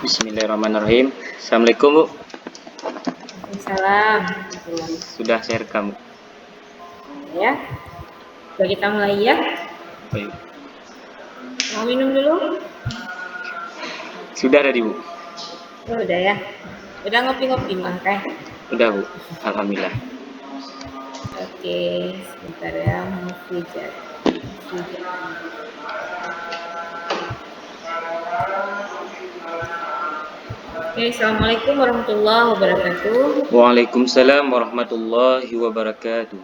Bismillahirrahmanirrahim. Assalamualaikum, Bu. Waalaikumsalam. Sudah saya rekam, Bu. Ya, sudah kita mulai ya. Baik. Mau minum dulu? Sudah tadi, Bu. Oh, udah ya. Udah ngopi-ngopi mah, Kak. Udah, Bu. Alhamdulillah. Oke, sebentar ya. Mufijat. Oke, assalamualaikum warahmatullahi wabarakatuh. Waalaikumsalam warahmatullahi wabarakatuh.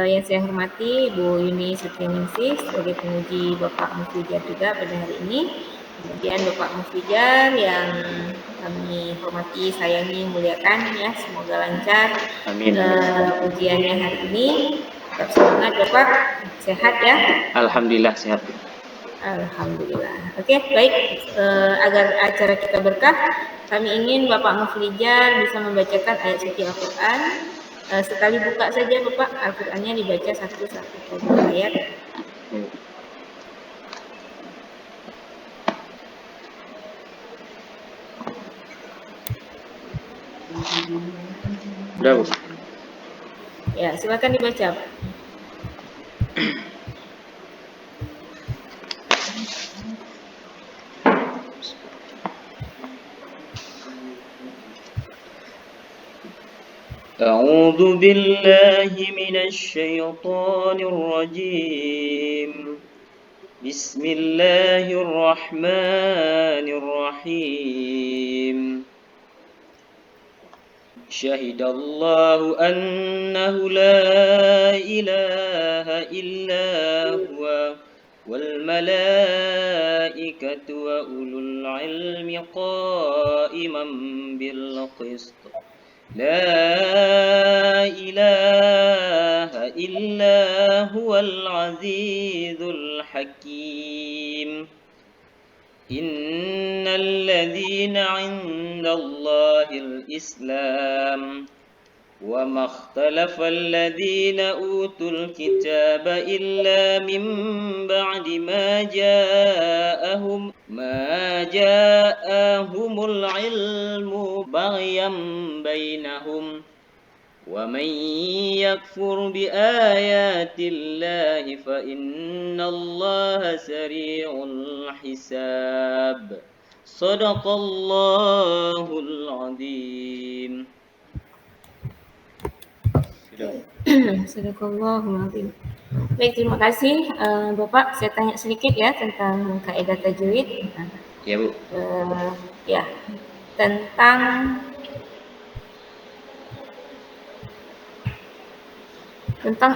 Yang saya hormati Ibu Yuni Sutiningsih sebagai penguji Bapak Mufijat juga pada hari ini. Kemudian Bapak Mufijar yang kami hormati, sayangi, muliakan ya, semoga lancar Amin. ujiannya hari ini. Tetap semangat Bapak, sehat ya? Alhamdulillah sehat, Bu. Alhamdulillah. Oke, baik. Agar acara kita berkah, kami ingin Bapak Muflijar bisa membacakan ayat suci Al-Quran. Sekali buka saja Bapak, Al-Qurannya dibaca satu-satu ayat. Udah, Bu. Ya, silakan dibaca. أعوذ بالله من الشيطان الرجيم. بسم الله الرحمن الرحيم. شهد الله أنه لا إله إلا هو والملائكة وأولو العلم قائما بالقسط لا إله إلا هو العزيز الحكيم. إن الذين عند الله الإسلام وما اختلف الذين أوتوا الكتاب إلا من بعد ما جاءهم العلم بغيا بينهم ومن يكفر بآيات الله فإن الله سريع الحساب. صدق الله العظيم. Sadaqallahul azim. Baik, terima kasih Bapak. Saya tanya sedikit ya tentang kaidah tajwid. Ya, Bu. Ya, tentang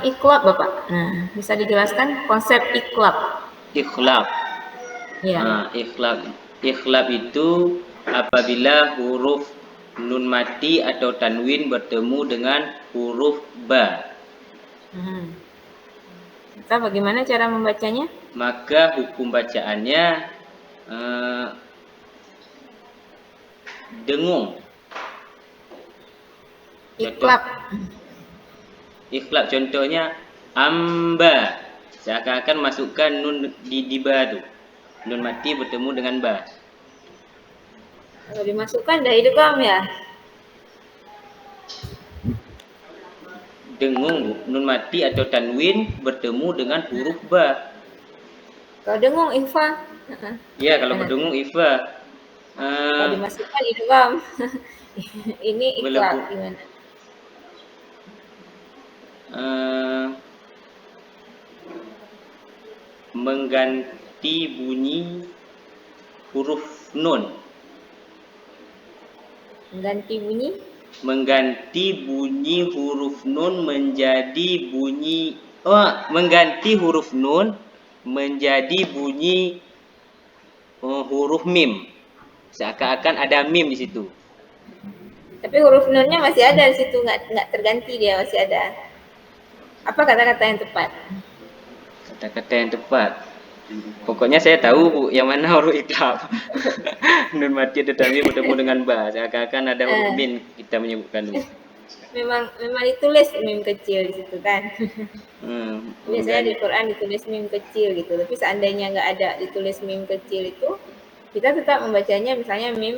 iqlab Bapak. Nah, bisa dijelaskan konsep iqlab? Ikhlab. Ya. Ikhlab itu apabila huruf nun mati atau tanwin bertemu dengan huruf ba. Kita bagaimana cara membacanya? Maka hukum bacaannya dengung. Iqlab. Ikhlab contohnya amba. Seakan-akan masukkan nun di ba tu. Nun mati bertemu dengan ba. Kalau dimasukkan dah idgham ya? Dengung, nun mati atau tanwin bertemu dengan huruf ba. Kalau dengung ikhfa. Ya, kalau berdengung ikhfa. Kalau dimasukkan idgham. Ini iqlab gimana? Mengganti bunyi huruf nun. Mengganti bunyi huruf nun menjadi bunyi mengganti huruf nun menjadi bunyi huruf mim. Seakan-akan ada mim di situ. Tapi huruf nunnya masih ada di situ, nggak terganti, dia masih ada. Apa kata-kata yang tepat? Kata-kata yang tepat. Pokoknya saya tahu, Bu, yang mana huruf iqlab. Nun mati atau tanwin bertemu dengan ba. Seakan-akan ada huruf min kita menyebutkan dulu. Memang ditulis mim kecil di situ kan. Biasanya di Quran ditulis mim kecil gitu. Tapi seandainya nggak ada ditulis mim kecil itu, kita tetap membacanya misalnya mim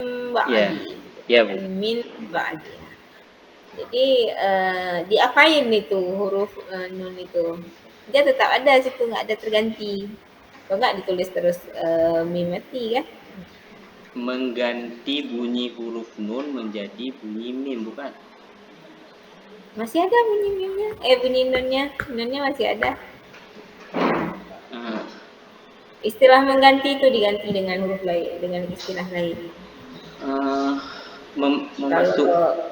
Ya, ba'di, ya bukan Bu. min ba'di. Jadi diapain itu huruf nun itu? Dia tetap ada situ, nggak ada terganti. Kalau nggak ditulis terus mim mati kan? Mengganti bunyi huruf nun menjadi bunyi mim, bukan? Masih ada bunyi mimnya, bunyi nunnya masih ada. Ah, Istilah mengganti itu diganti dengan huruf lain, dengan istilah lain. ah, Kalau memasukkan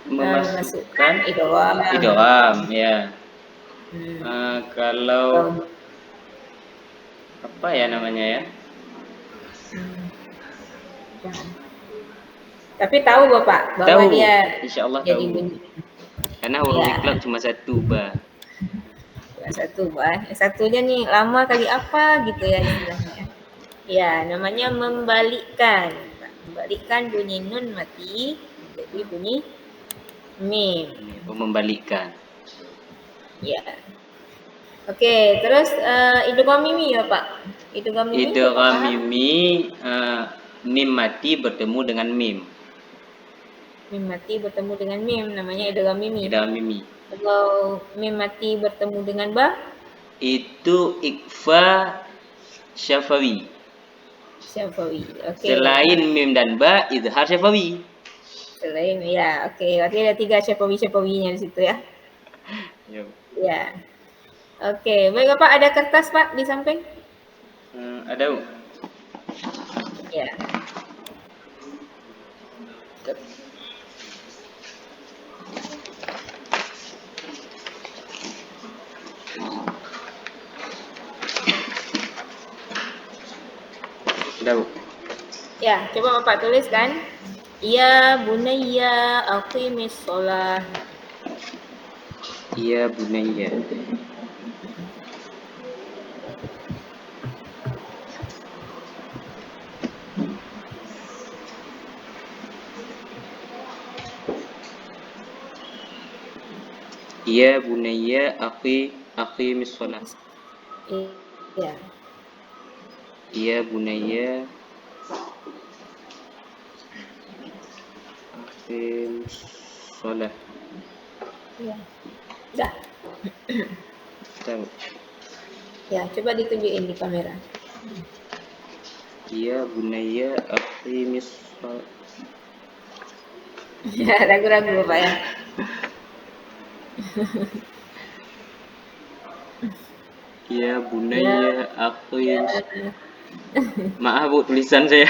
memasukkan idgham. idgham, ya. Hmm. Kalau Kalau apa ya namanya ya? jangan. Tapi tahu Bapak bahwa Tahu, dia insya Allah jadi tahu. bunyi. Karena huruf Ya, iqlaq cuma satu, Ba. satu Pak. Satunya nih lama kali apa gitu ya istilahnya. Ya, namanya membalikkan. Membalikkan bunyi nun mati jadi bunyi mim. Membalikkan. Ya. Oke, terus idgham mimi ya Pak. Idgham mimi Bapak Idgham paham? mimi, mim mati bertemu dengan mim. Mim mati bertemu dengan mim namanya idgham mimi. Idgham mimi. Kalau mim mati bertemu dengan ba, Itu ikhfa syafawi. syafawi. Oke. Selain mim dan ba, izhar syafawi. Selain ya, oke. Berarti ada 3 syafawi-syafawinya di situ ya. Ya. Ya. Oke, baik Bapak, ada kertas Pak di samping? Ada Bu. Ya. Ada Bu. Ya, coba Bapak tuliskan. Ya bunayya aqimis shalah. Iya bunayya. Iya bunayya akhi misolah. Iya. Iya bunayya akhi misolah. Iya. Dah. Tahu. Ya, coba ditunjukin di kamera. Iya bunayya akhi misolah. Ya, ragu-ragu Bapak ya. Iya bunayya akhi. Maaf Bu tulisan saya.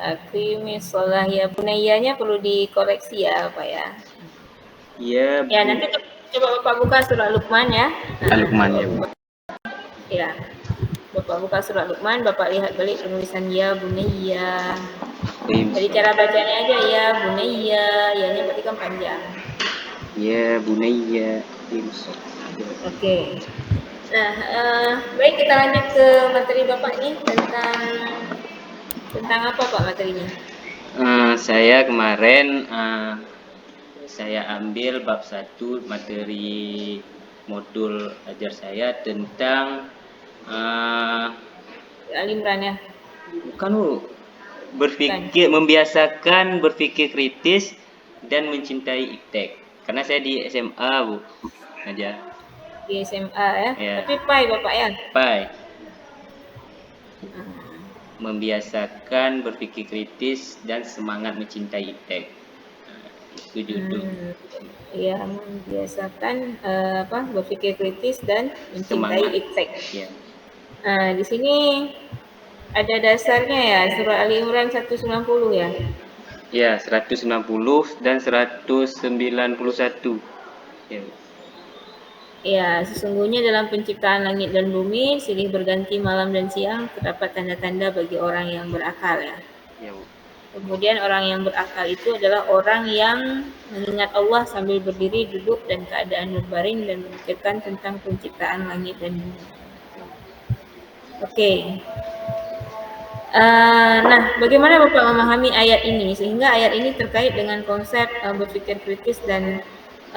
Aqimis shalah ya bunayyanya perlu dikoreksi ya Pak ya. Iya. Ya, nanti coba Bapak buka surah Luqman ya. Luqman ya Bu. Ya. Bapak buka surah Luqman, Bapak lihat balik penulisan ya bunayya. Jadi cara bacanya aja ya bunayya, ya-nya berarti kan panjang. Ya bunayya. Oke. Nah, baik kita lanjut ke materi Bapak nih tentang apa Pak materinya? Saya kemarin saya ambil bab 1 materi modul ajar saya tentang Ali Imran ya. bukan Bu, membiasakan berpikir kritis dan mencintai iptek. Karena saya di SMA Bu aja. Di SMA ya. Ya. Tapi PAI Bapak ya. PAI. Membiasakan berpikir kritis dan semangat mencintai iptek. Itu judul. Iya, membiasakan berpikir kritis dan mencintai iptek. Ya. Nah, di sini ada dasarnya ya, surah Ali Imran 190 ya. Ya, 190 dan 191. Ya. Ya, sesungguhnya dalam penciptaan langit dan bumi, silih berganti malam dan siang, terdapat tanda-tanda bagi orang yang berakal ya. Ya, Bu. Kemudian orang yang berakal itu adalah orang yang mengingat Allah sambil berdiri, duduk, dan keadaan berbaring dan memikirkan tentang penciptaan langit dan bumi. Oke. Nah, bagaimana Bapak memahami ayat ini sehingga ayat ini terkait dengan konsep berpikir kritis dan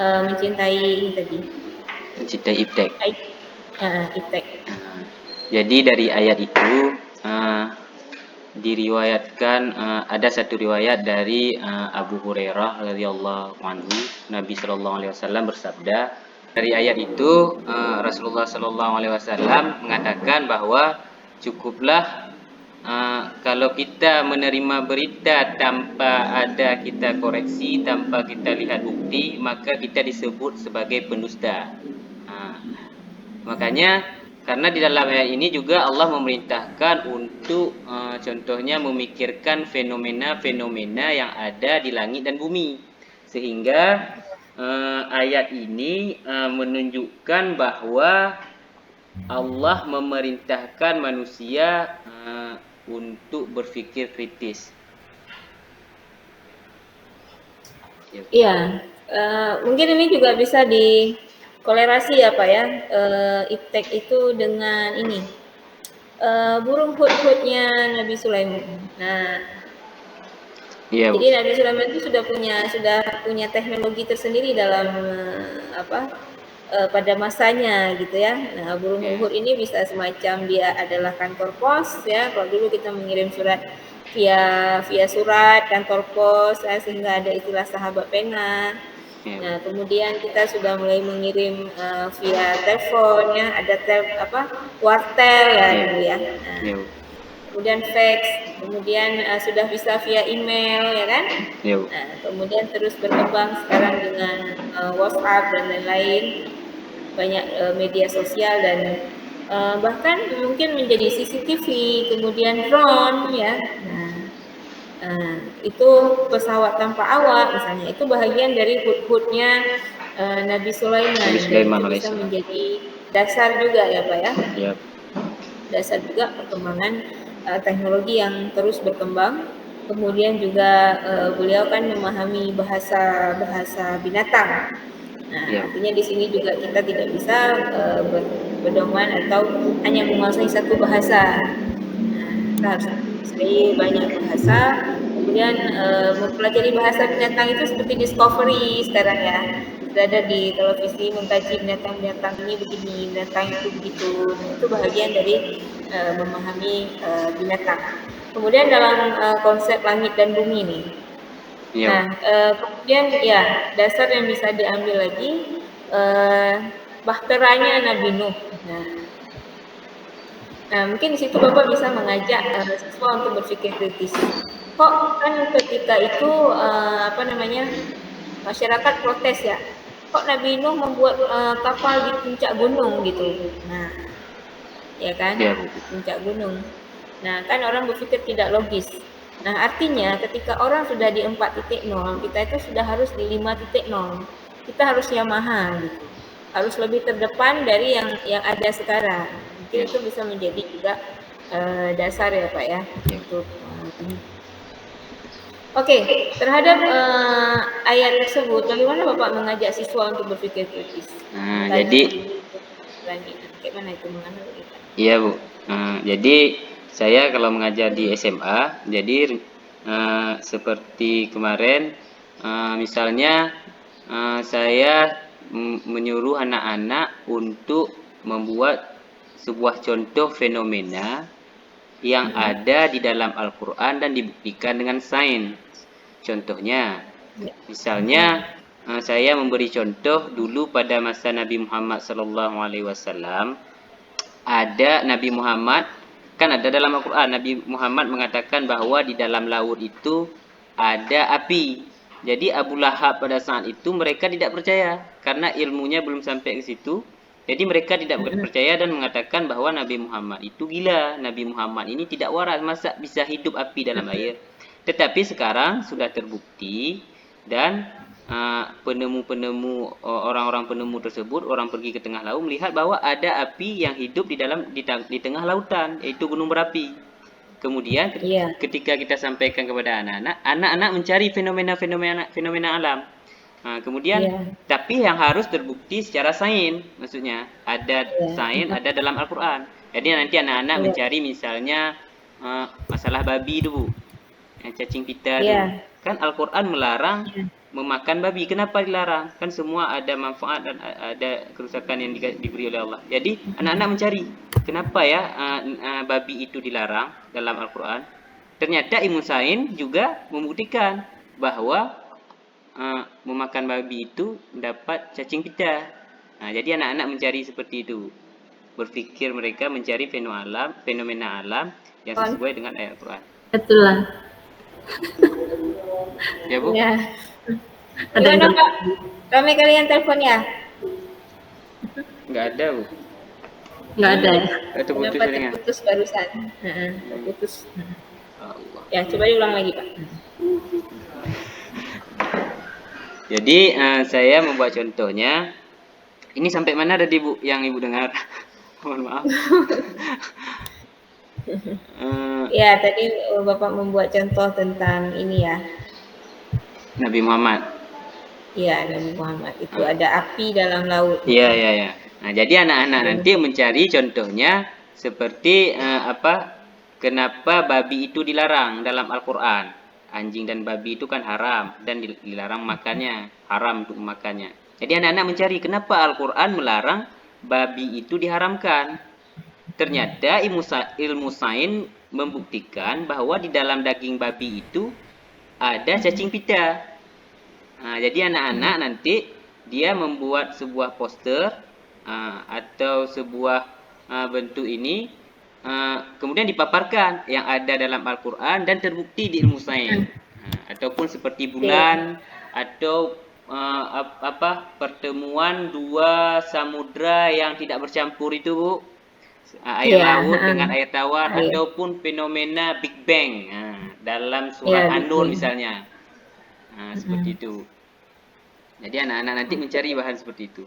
mencintai ini tadi? Mencintai iptek. Iptek. Jadi dari ayat itu diriwayatkan, ada satu riwayat dari Abu Hurairah radhiyallahu anhu, Nabi Shallallahu alaihi wasallam bersabda, dari ayat itu Rasulullah Shallallahu alaihi wasallam mengatakan bahwa cukuplah kalau kita menerima berita tanpa ada kita koreksi, tanpa kita lihat bukti, maka kita disebut sebagai pendusta. Makanya karena di dalam ayat ini juga Allah memerintahkan untuk contohnya memikirkan fenomena-fenomena yang ada di langit dan bumi. Sehingga ayat ini menunjukkan bahwa Allah memerintahkan manusia untuk berpikir kritis. Iya, mungkin ini juga bisa dikolerasi ya Pak ya, iptek itu dengan ini, burung hud-hudnya Nabi Sulaiman. Nah, Iya, Bu. jadi Nabi Sulaiman itu sudah punya teknologi tersendiri dalam pada masanya gitu ya. Nah, burung hud ini bisa semacam dia adalah kantor pos ya. Kalau dulu kita mengirim surat via surat kantor pos ya, sehingga ada istilah sahabat pena. Nah, kemudian kita sudah mulai mengirim via telepon ya, ada wartel ya dulu ya. Nah, kemudian fax, kemudian sudah bisa via email ya kan. Nah, kemudian terus berkembang sekarang dengan WhatsApp dan lain-lain, banyak media sosial dan bahkan mungkin menjadi CCTV, kemudian drone ya. Nah, itu pesawat tanpa awak misalnya, itu bahagian dari hud-hudnya Nabi Sulaiman, dan itu bisa menjadi dasar juga ya Pak ya. Yep. Dasar juga perkembangan teknologi yang terus berkembang. Kemudian juga beliau kan memahami bahasa binatang. Nah, artinya di sini juga kita tidak bisa berdoman atau hanya menguasai satu bahasa. Nah, kita harus menguasai banyak bahasa. Kemudian mempelajari bahasa binatang itu seperti Discovery sekarang ya. Sudah ada di televisi mengkaji binatang-binatang ini begini, binatang itu begitu. Nah, itu bahagian dari memahami binatang. Kemudian dalam konsep langit dan bumi ini. Nah, kemudian ya dasar yang bisa diambil lagi bahteranya Nabi Nuh. Nah, mungkin di situ Bapak bisa mengajak siswa untuk berpikir kritis. Kok kan ketika itu masyarakat protes ya. Kok Nabi Nuh membuat kapal di puncak gunung gitu. Nah, ya kan, di puncak gunung. Nah, kan orang berpikir tidak logis. Nah, artinya ketika orang sudah di 4.0, kita itu sudah harus di 5.0. Kita harus Yamaha gitu. Harus lebih terdepan dari yang ada sekarang. Mungkin itu bisa menjadi juga dasar ya Pak ya untuk ini. Oke, terhadap ayat tersebut, bagaimana Bapak mengajak siswa untuk berpikir kritis? Nah, jadi bagaimana itu mengenai? Iya Bu. Jadi saya kalau mengajar di SMA, jadi seperti kemarin, misalnya saya menyuruh anak-anak untuk membuat sebuah contoh fenomena yang ada di dalam Al-Quran dan dibuktikan dengan sains. Contohnya, misalnya saya memberi contoh dulu pada masa Nabi Muhammad SAW, ada Nabi Muhammad, kan ada dalam Al-Quran, Nabi Muhammad mengatakan bahwa di dalam laut itu ada api. Jadi Abu Lahab pada saat itu mereka tidak percaya karena ilmunya belum sampai ke situ. Jadi mereka tidak percaya dan mengatakan bahwa Nabi Muhammad itu gila. Nabi Muhammad ini tidak waras, masa bisa hidup api dalam air. Tetapi sekarang sudah terbukti dan orang-orang penemu tersebut, orang pergi ke tengah laut melihat bahwa ada api yang hidup di tengah lautan, yaitu gunung berapi. Kemudian ketika kita sampaikan kepada anak-anak mencari fenomena alam. Kemudian tapi yang harus terbukti secara sains, maksudnya ada sains, ada dalam Al-Quran. Jadi nanti anak-anak mencari misalnya masalah babi dulu, cacing pita dulu. Kan Al-Quran melarang memakan babi. Kenapa dilarang? Kan semua ada manfaat dan ada kerusakan yang diberi oleh Allah. Jadi anak-anak mencari kenapa ya babi itu dilarang dalam Al-Quran? Ternyata ilmu sains juga membuktikan bahwa memakan babi itu dapat cacing pita. Nah, jadi anak-anak mencari seperti itu. Berpikir mereka mencari fenomena alam yang sesuai dengan ayat Al-Quran. Betulan. Ya, Bu? Ya. Ada Gimana, yang Pak? Kami kalian telepon ya? Nggak ada, Bu. nggak ada ya? Itu putus Kenapa jaringan. terputus barusan? Terputus. Allah. Ya, coba diulang lagi, Pak. Jadi saya membuat contohnya. Ini sampai mana tadi, Bu, yang Ibu dengar? Mohon maaf. Ya, tadi Bapak membuat contoh tentang ini ya. Nabi Muhammad. Iya, Nabi Muhammad. Itu ada api dalam laut. Iya. Nah, jadi anak-anak nanti mencari contohnya seperti kenapa babi itu dilarang dalam Al-Quran. Anjing dan babi itu kan haram dan dilarang makannya, haram untuk memakannya. Jadi anak-anak mencari kenapa Al-Quran melarang babi itu diharamkan. Ternyata ilmu sains membuktikan bahwa di dalam daging babi itu ada cacing pita. Nah, jadi anak-anak nanti dia membuat sebuah poster atau sebuah bentuk ini, kemudian dipaparkan yang ada dalam Al-Quran dan terbukti di ilmu sains. Ataupun seperti bulan atau pertemuan dua samudra yang tidak bercampur itu, Bu. Air laut dengan air tawar, ataupun fenomena Big Bang dalam surat An-Nur misalnya. Seperti itu. Jadi anak-anak nanti mencari bahan seperti itu.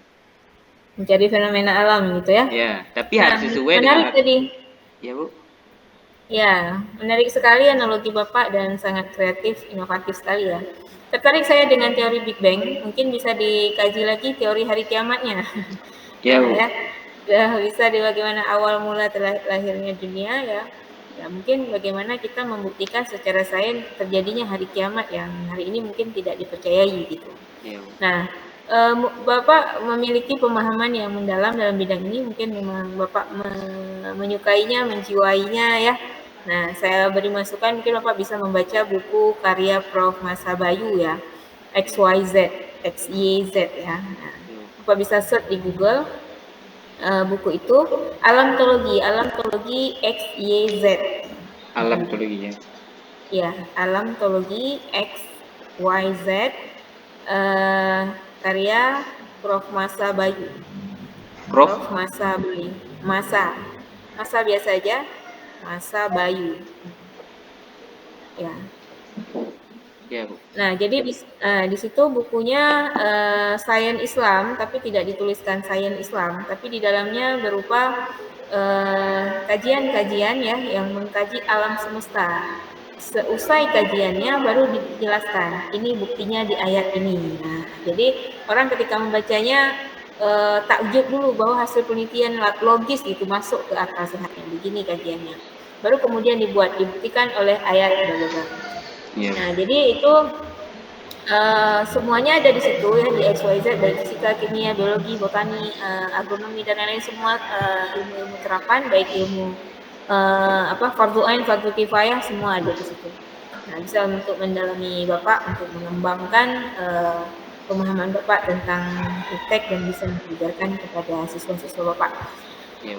Mencari fenomena alam gitu ya? Ya, tapi harus sesuai menarik dengan. Tadi. Ya, Bu. Ya, menarik sekali analogi Bapak dan sangat kreatif, inovatif sekali ya. Tertarik saya dengan teori Big Bang. Mungkin bisa dikaji lagi teori hari kiamatnya. Ya, Bu. Ya, bisa di bagaimana awal mula lahirnya dunia ya. Ya, mungkin bagaimana kita membuktikan secara sains terjadinya hari kiamat yang hari ini mungkin tidak dipercayai gitu. Ya, Bu. Nah, Bapak memiliki pemahaman yang mendalam dalam bidang ini, mungkin memang Bapak menyukainya, menjiwainya ya. Nah, saya beri masukan mungkin Bapak bisa membaca buku karya Prof. Masa Bayu ya, XYZ ya. Nah, Bapak bisa search di Google buku itu, Alamtologi XYZ. Alamtologi ya. Ya, Alamtologi XYZ. Karya Prof. Masa Bayu. Prof. Masa Bayu. Masa biasa aja. Masa Bayu. Ya. Ya, Bu. Nah, jadi di situ bukunya sains Islam, tapi tidak dituliskan sains Islam, tapi di dalamnya berupa kajian-kajian ya yang mengkaji alam semesta. Seusai kajiannya baru dijelaskan, ini buktinya di ayat ini. Nah, jadi orang ketika membacanya takjub dulu bahwa hasil penelitian logis itu masuk ke akal sehatnya. Begini kajiannya. Baru kemudian dibuktikan oleh ayat bla. Nah, jadi itu semuanya ada di situ ya, di XYZ, dari fisika, kimia, biologi, botani, agronomi dan lain-lain, semua ilmu-ilmu terapan, baik ilmu fardu ain, fardu kifayah, semua ada di situ. Nah, bisa untuk mendalami Bapak untuk mengembangkan pemahaman Bapak tentang iptek dan bisa mengajarkan kepada siswa-siswa Bapak.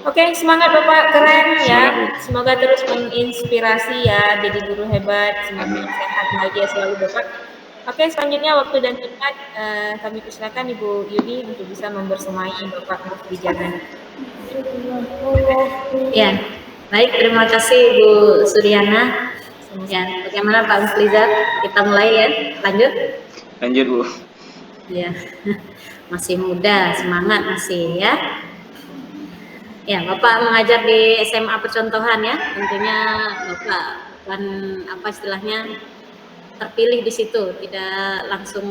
Oke, semangat Bapak, keren ya. Semoga terus menginspirasi ya, jadi guru hebat, semoga sehat, bahagia selalu Bapak. Oke, selanjutnya waktu dan tempat kami persilakan Ibu Yuni untuk bisa membersamai Bapak Muflijar. Ya, baik, terima kasih Bu Suryana. Ya, bagaimana Pak Muflijar? Kita mulai ya, lanjut. Lanjut, Bu. Ya, masih muda, semangat masih ya. Ya, Bapak mengajar di SMA Percontohan ya, tentunya Bapak kan istilahnya terpilih di situ, tidak langsung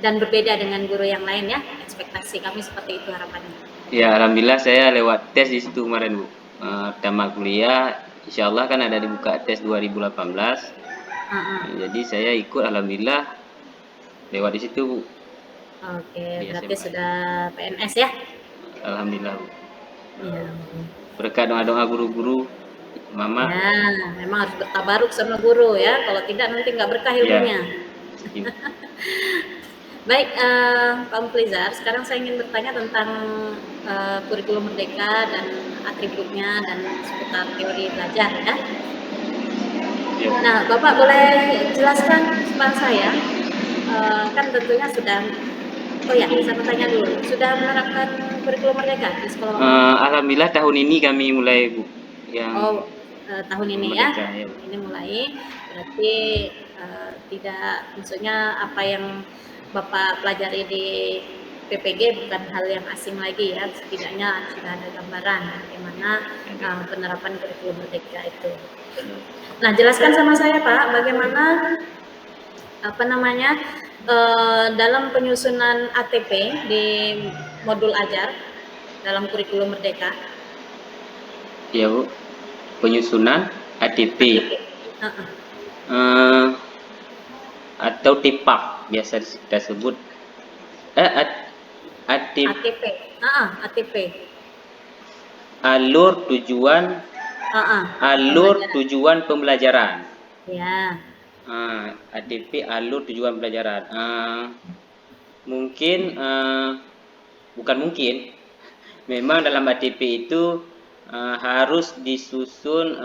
dan berbeda dengan guru yang lain ya. Ekspektasi kami seperti itu harapannya. Ya, alhamdulillah saya lewat tes di situ kemarin, Bu. Tamat kuliah, insya Allah kan ada dibuka tes 2018. Jadi saya ikut, alhamdulillah lewat di situ, Bu. Oke, berarti sudah PNS ya? Alhamdulillah, Bu. Ya. berkat doa-doa guru-guru, Mama. Ya, memang harus bertabaruk sama guru ya. Kalau tidak nanti nggak berkah ilmunya. Ya. Baik, Pak Muflizar, sekarang saya ingin bertanya tentang kurikulum Merdeka dan atributnya dan seputar teori belajar ya. Ya. Nah, Bapak boleh jelaskan kepada saya, kan tentunya sudah, oh ya, saya mau tanya dulu, sudah menerapkan kurikulum Merdeka di sekolah Bapak? Alhamdulillah tahun ini kami mulai, Bu, yang Oh, tahun ini ya, Merdeka, ya. ini mulai, berarti tidak, maksudnya apa yang Bapak pelajari di PPG bukan hal yang asing lagi ya, setidaknya sudah ada gambaran bagaimana penerapan kurikulum Merdeka itu. Nah, jelaskan sama saya Pak, bagaimana apa namanya dalam penyusunan ATP di modul ajar dalam kurikulum Merdeka. Ya, Bu. Penyusunan ATP. Atau TIPAK biasa kita sebut. ATP. ATP. Alur tujuan tujuan pembelajaran. Ya. ATP alur tujuan pembelajaran. Mungkin bukan mungkin. Memang dalam ATP itu harus disusun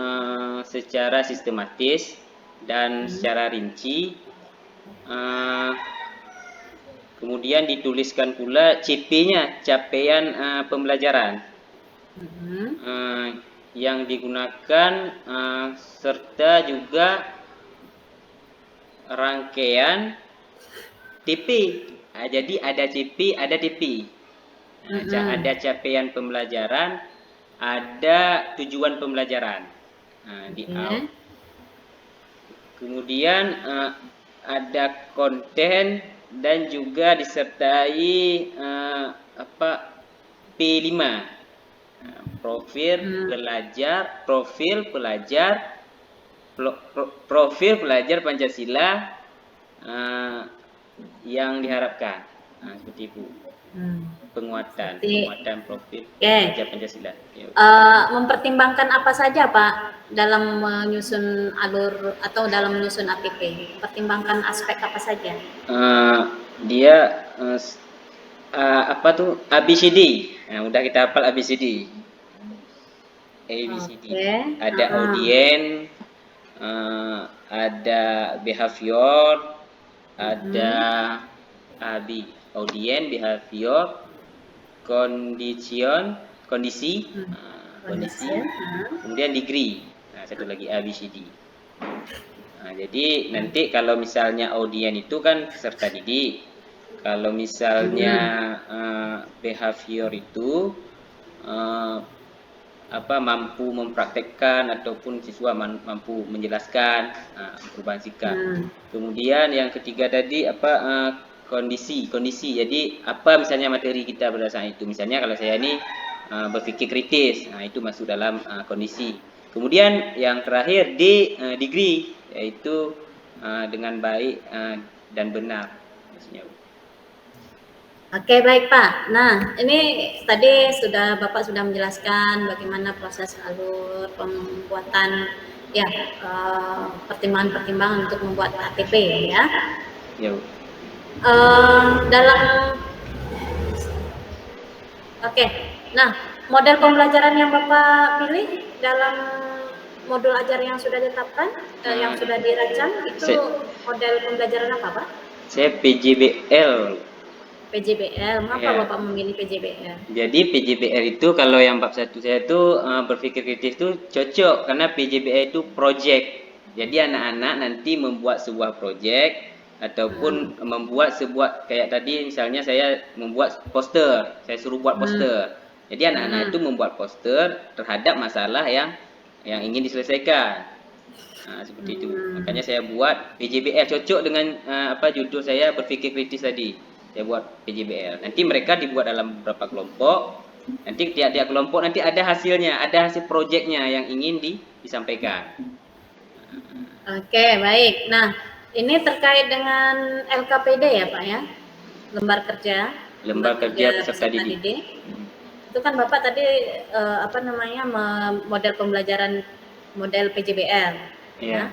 secara sistematis dan secara rinci. Kemudian dituliskan pula CP-nya, capaian pembelajaran yang digunakan, serta juga rangkaian TP. Jadi ada CP, ada TP. Ada capaian pembelajaran, ada tujuan pembelajaran di out. Kemudian ada konten dan juga disertai P5, profil pelajar Pancasila yang diharapkan. Seperti itu. Penguatan profil pelajar Pancasila. Mempertimbangkan apa saja Pak dalam menyusun alur atau dalam menyusun ATP? Pertimbangkan aspek apa saja? Dia ABCD. Udah kita hafal ABCD. ABCD. Ada audien, ada behavior, ada audien, behavior, kondisi, kemudian degree. Satu lagi ABCD. Jadi nanti kalau misalnya audien itu kan peserta didik, kalau misalnya behavior itu mampu mempraktekkan ataupun siswa mampu menjelaskan perubahan sikap. Kemudian yang ketiga tadi kondisi. Jadi apa misalnya materi kita berdasarkan itu. Misalnya kalau saya ini berpikir kritis, itu masuk dalam kondisi. Kemudian yang terakhir di degree, yaitu dengan baik dan benar maksudnya. Oke, baik Pak. Nah, ini tadi Bapak sudah menjelaskan bagaimana proses alur pembuatan ya, pertimbangan-pertimbangan untuk membuat ATP ya. Ya. Nah, model pembelajaran yang Bapak pilih dalam modul ajar yang sudah ditetapkan, yang sudah dirancang, itu model pembelajaran apa Pak? Saya PJBL. Mengapa Bapak memilih PJBL? Jadi PJBL itu kalau yang bab 1 saya itu berpikir kritis itu cocok karena PJBL itu project. Jadi anak-anak nanti membuat sebuah project ataupun membuat sebuah, kayak tadi misalnya saya membuat poster, saya suruh buat poster. Jadi anak-anak itu membuat poster terhadap masalah yang ingin diselesaikan. Seperti itu. Makanya saya buat PJBL, cocok dengan judul saya berpikir kritis tadi. Saya buat PJBL. Nanti mereka dibuat dalam beberapa kelompok. Nanti tiap-tiap kelompok nanti ada hasilnya, ada hasil proyeknya yang ingin disampaikan. Oke, baik. Nah, ini terkait dengan LKPD ya Pak ya? Lembar kerja peserta didik. itu kan Bapak tadi apa namanya model pembelajaran model PJBL ya. Ya.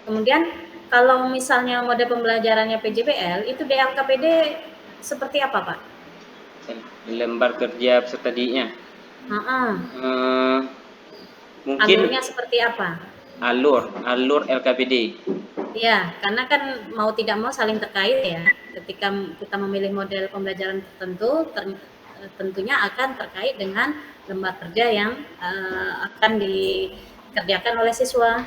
Kemudian kalau misalnya model pembelajarannya PJBL itu di LKPD seperti apa, Pak? Lembar kerja peserta didiknya. Heeh. Mungkin Alurnya seperti apa? alur LKPD. Ya, karena kan mau tidak mau saling terkait ya. Ketika kita memilih model pembelajaran tertentu, tentunya akan terkait dengan lembar kerja yang akan dikerjakan oleh siswa.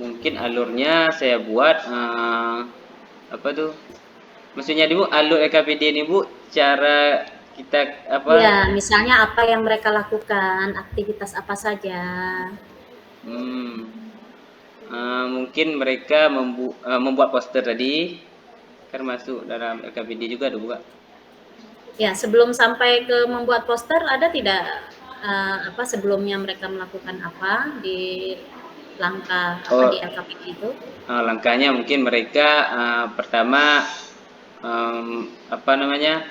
Mungkin alurnya saya buat apa tuh? Maksudnya Bu, alur LKPD ini Bu, cara kita apa? Ya, misalnya apa yang mereka lakukan, aktivitas apa saja. Mungkin mereka membuat poster tadi, kan masuk dalam LKPD juga tuh Bu. Ya, sebelum sampai ke membuat poster, ada tidak apa sebelumnya mereka melakukan apa di langkah apa di LKPD itu? Langkahnya mungkin mereka pertama apa namanya,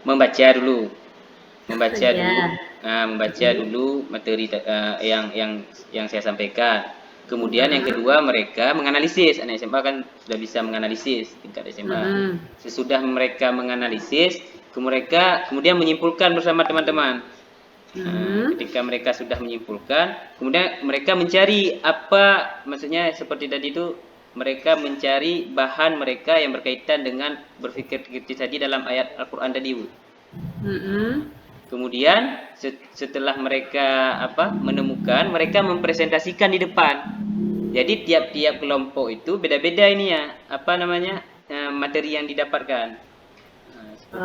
membaca dulu materi yang saya sampaikan. Kemudian yang kedua mereka menganalisis. Anak SMA kan sudah bisa menganalisis tingkat SMA. Sesudah mereka menganalisis, kemudian menyimpulkan bersama teman-teman. Ketika mereka sudah menyimpulkan, kemudian mereka mencari apa, maksudnya seperti tadi itu, mereka mencari bahan mereka yang berkaitan dengan berpikir kritis tadi dalam ayat Al-Quran tadi, Bu. Kemudian setelah mereka menemukan, mereka mempresentasikan di depan. Jadi tiap-tiap kelompok itu beda-beda ini ya, materi yang didapatkan.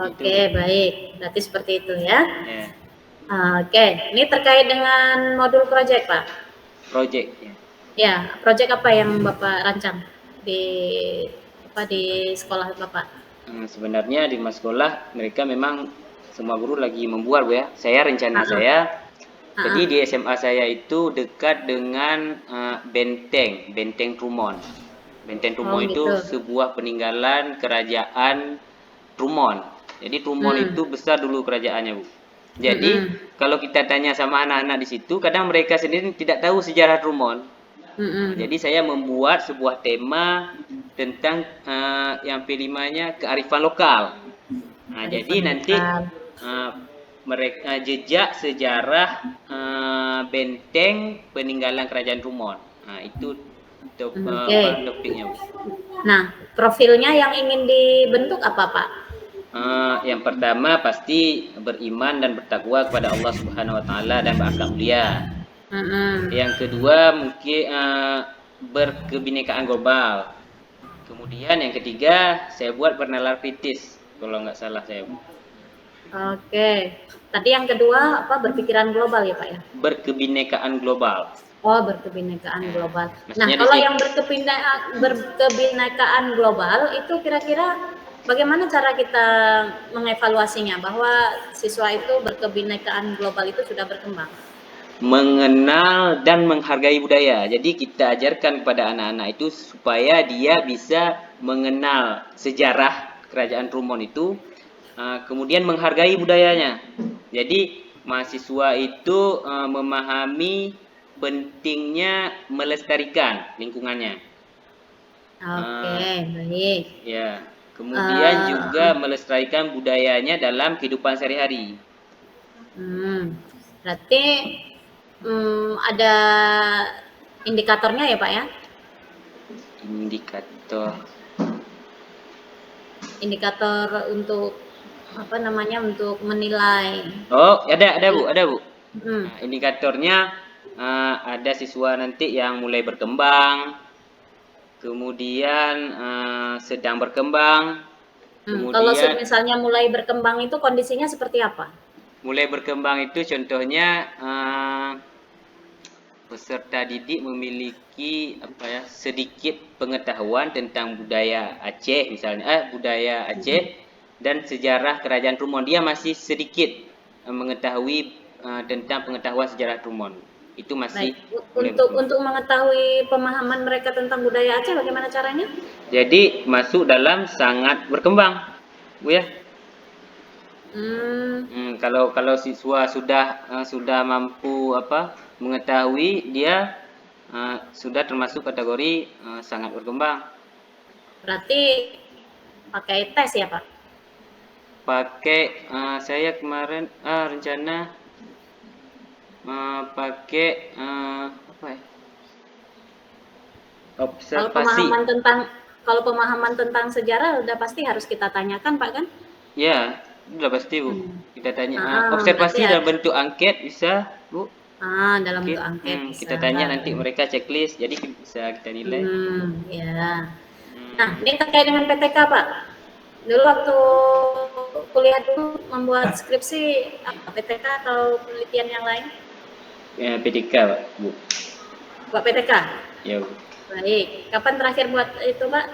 Oke, baik. Berarti seperti itu ya. Oke, ini terkait dengan modul project, Pak. Project. Ya, project apa yang Bapak rancang di sekolah Bapak? Sebenarnya di sekolah mereka memang semua guru lagi membuat, Bu ya. Rencana saya. Jadi di SMA saya itu dekat dengan Benteng Trumon. Benteng Trumon itu sebuah peninggalan kerajaan Trumon. Jadi Trumon itu besar dulu kerajaannya, Bu. Jadi kalau kita tanya sama anak-anak di situ, kadang mereka sendiri tidak tahu sejarah Trumon. Jadi saya membuat sebuah tema tentang yang P5-nya kearifan lokal. Jadi nanti mereka jejak sejarah benteng peninggalan kerajaan Trumon. Itu topiknya. Nah, profilnya yang ingin dibentuk apa, Pak? Yang pertama pasti beriman dan bertakwa kepada Allah Subhanahu Wa Taala dan berakhlak mulia. Yang kedua mungkin berkebinekaan global. Kemudian yang ketiga saya buat bernalar kritis, kalau nggak salah saya. Oke. Tadi yang kedua apa, berpikiran global ya Pak ya? Berkebinekaan global. Oh, berkebinekaan global. Nah, kalau yang berkebinekaan global itu kira-kira bagaimana cara kita mengevaluasinya bahwa siswa itu berkebinekaan global itu sudah berkembang? Mengenal dan menghargai budaya. Jadi kita ajarkan kepada anak-anak itu supaya dia bisa mengenal sejarah kerajaan Trumon itu, kemudian menghargai budayanya. Jadi mahasiswa itu memahami pentingnya melestarikan lingkungannya. Oke, baik. Ya, kemudian juga melestarikan budayanya dalam kehidupan sehari-hari. Berarti ada indikatornya ya Pak ya? Indikator untuk apa namanya, untuk menilai. Oh, ada Bu. Nah, indikatornya ada siswa nanti yang mulai berkembang, kemudian sedang berkembang. Kalau misalnya mulai berkembang itu kondisinya seperti apa? Mulai berkembang itu contohnya peserta didik memiliki sedikit pengetahuan tentang budaya Aceh misalnya, budaya Aceh dan sejarah kerajaan Trumon. Dia masih sedikit mengetahui tentang pengetahuan sejarah Trumon. itu masih Baik, boleh untuk berkembang. mengetahui pemahaman mereka tentang budaya Aceh bagaimana caranya? Jadi masuk dalam sangat berkembang, Bu ya. Hmm, Kalau kalau siswa sudah mampu mengetahui, dia sudah termasuk kategori sangat berkembang. berarti pakai tes ya Pak? Pakai saya kemarin rencana pakai apa ya? Kalau Observasi. pemahaman tentang kalau pemahaman tentang sejarah udah pasti harus kita tanyakan Pak kan? Ya, udah pasti Bu. Hmm. Kita tanya Berarti observasi ya, dalam bentuk angket bisa Bu. dalam bentuk Angket, angket bisa. kita tanya nanti mereka checklist, jadi bisa kita nilai. Ya. Nah, Hmm, ini terkait dengan PTK Pak. Dulu waktu kuliah dulu membuat skripsi apa, PTK atau penelitian yang lain? PDK Pak, Bu. Buat PTK? Ya Bu. Baik. Kapan terakhir buat itu Pak,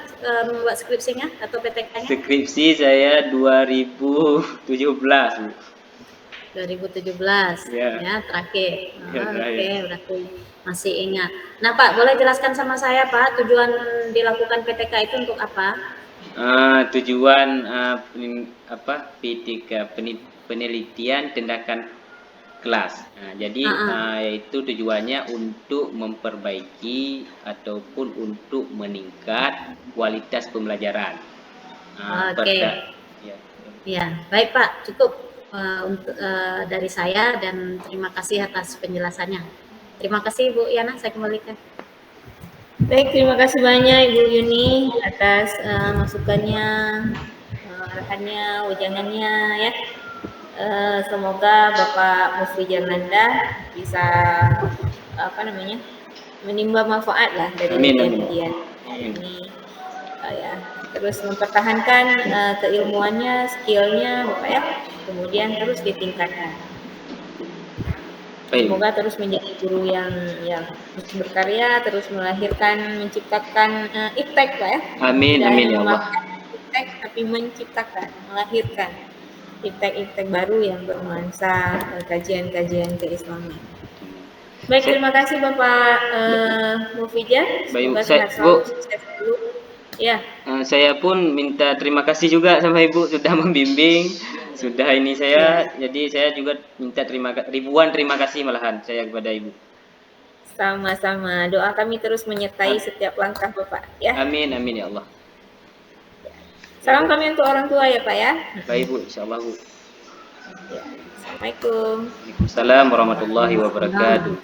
membuat skripsinya atau PTK-nya? Skripsi saya 2017 Bu. 2017 Ya, ya terakhir. ya Oke, terakhir. berarti masih ingat. Nah Pak, boleh jelaskan sama saya Pak, tujuan dilakukan PTK itu untuk apa? Tujuan PTK penelitian tindakan kelas. Jadi Ah, ah. yaitu tujuannya untuk memperbaiki ataupun untuk meningkat kualitas pembelajaran. Oke, Ya. ya baik Pak, cukup untuk dari saya dan terima kasih atas penjelasannya. Terima kasih Bu Yana, saya kembalikan. Baik, terima kasih banyak Ibu Yuni atas masukannya, arahannya, wejangannya ya. Semoga Bapak Musri Jananda bisa menimba manfaat lah dari Amin, amin. ujian-ujian Amin. ini. Ya, terus mempertahankan keilmuannya, skillnya Bapak ya, kemudian terus ditingkatkan. Baik. Semoga terus menjadi guru yang terus berkarya, terus melahirkan, menciptakan impact Pak ya. Amin, Tidak amin hanya ya Allah. melakukan impact, tapi menciptakan, melahirkan impact-impact baru yang bernuansa kajian-kajian keislaman. Baik, terima kasih Bapak Mufijar. Baik, Semoga Bu. sehat Bu, selalu, sukses selalu. Ya, saya pun minta terima kasih juga sama Ibu sudah membimbing, sudah ini saya. ya. Jadi saya juga minta ribuan terima kasih malahan saya kepada Ibu. Sama-sama. Doa kami terus menyertai setiap langkah Bapak ya. Amin, amin ya Allah. Salam kami untuk orang tua ya Pak ya. Baik Bu, insyaallah Bu. Ya. Assalamualaikum. Waalaikumsalam warahmatullahi wabarakatuh.